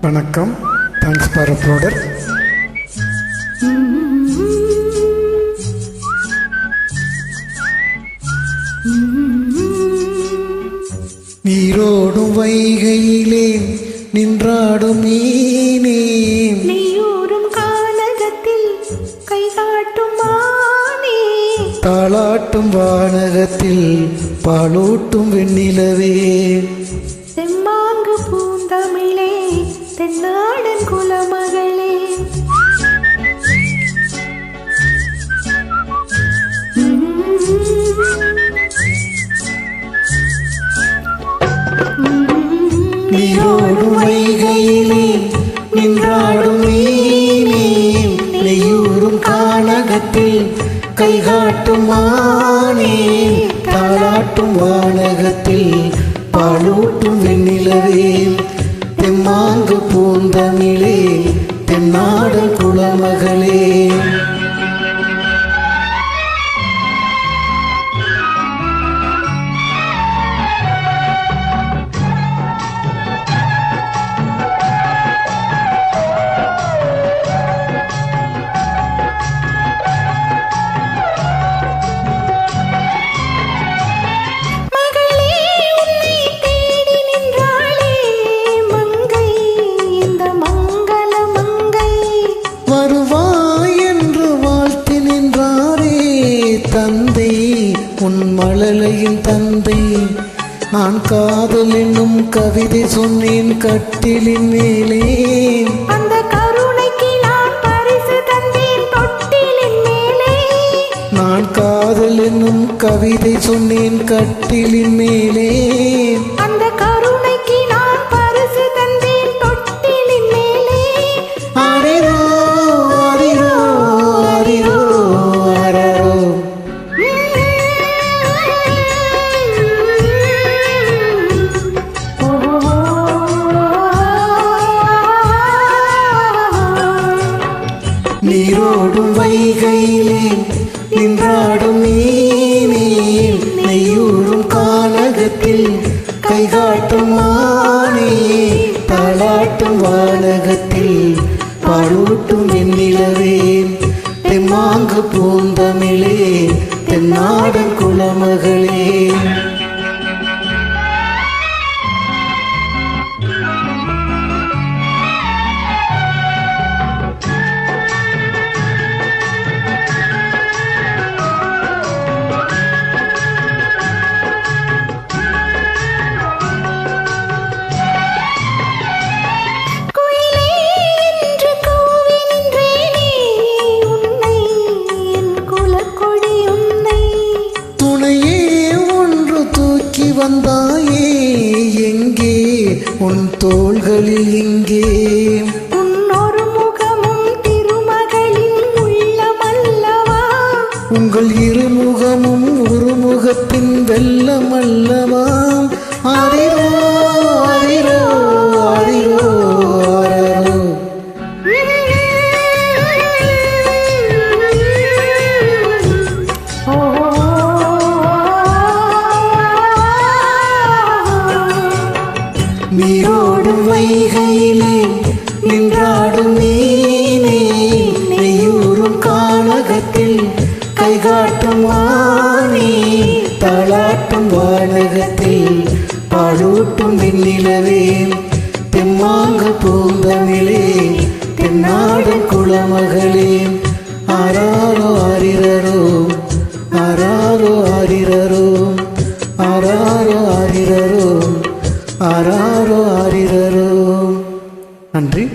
வணக்கம். Thanks for uploader. நீரோடும் வைகையிலே நின்றாடும் மீனே, நீயூரும் கானகத்தில் கை காட்டும் மானே, தாளாட்டும் வானகத்தில் பாலூட்டும் வெண்ணிலவே, செம்மாங்கு பூந்தமிழே தென்னாடன் குலமகளே, நீரோடும் வைகையிலே நின்றாடும் மீனே, நெய்யூரும் கானகத்தில் கைகாட்டும் மானே, தாளாட்டும் வானகத்தில் பாலூட்டும் வெண்ணிலவே, தெம்மாங்கு பூந்தமிழே தென்னாடன் குலமகளே. தந்தை உன் மழலையின் தந்தை, நான் காதல் என்னும் கவிதை சொன்னேன் கட்டிலின் மேலே, அந்த கருணைக்கு நான் பரிசு தந்தேன் தொட்டிலின் மேலே, நான் காதல் என்னும் கவிதை சொன்னேன் கட்டிலின் மேலே, அந்த கருணைக்கு நான் பரிசு தந்தேன் தொட்டிலின் மேலே, ஆரிரோ ஆரிரோ ஆரிரோ ஆரரோ. நீரோடும் வைகையிலே நின்றாடும் மீனே, நெய்யூரும் கானகத்தில் கைகாட்டும் மானே, தாளாட்டும் வானகத்தில் பாலூட்டும் வெண்ணிலவே, தெம்மாங்கு பூந்தமிழே தென்னாடன் குலமகளே. வந்தாயே எங்கே உன் தோள்களில் இங்கே, உன்னொரு முகமும் திருமகளின் உள்ளமல்லவா, உங்கள் இருமுகமும் ஒரு முகத்தின் வெள்ளமல்லவா, ஆரிரோ ஆரிரோ ஆரிரோ ஆரரோ. நீரோடும் வைகையிலே நின்றாடும் மீனே, நெய்யூரும் கானகத்தில் கைகாட்டும் மானே, தாளாட்டும் வானகத்தில் பாலூட்டும் வெண்ணிலவே, தெம்மாங்கு பூந்தமிழே தென்னாடன் குலமகளே. ஆராரோ ஆரிரரோ ஆராரோ ஆரிரரோ ஆராரோ ஆரிரரோ ஆராரோ ஆரிரரோ. நன்றி.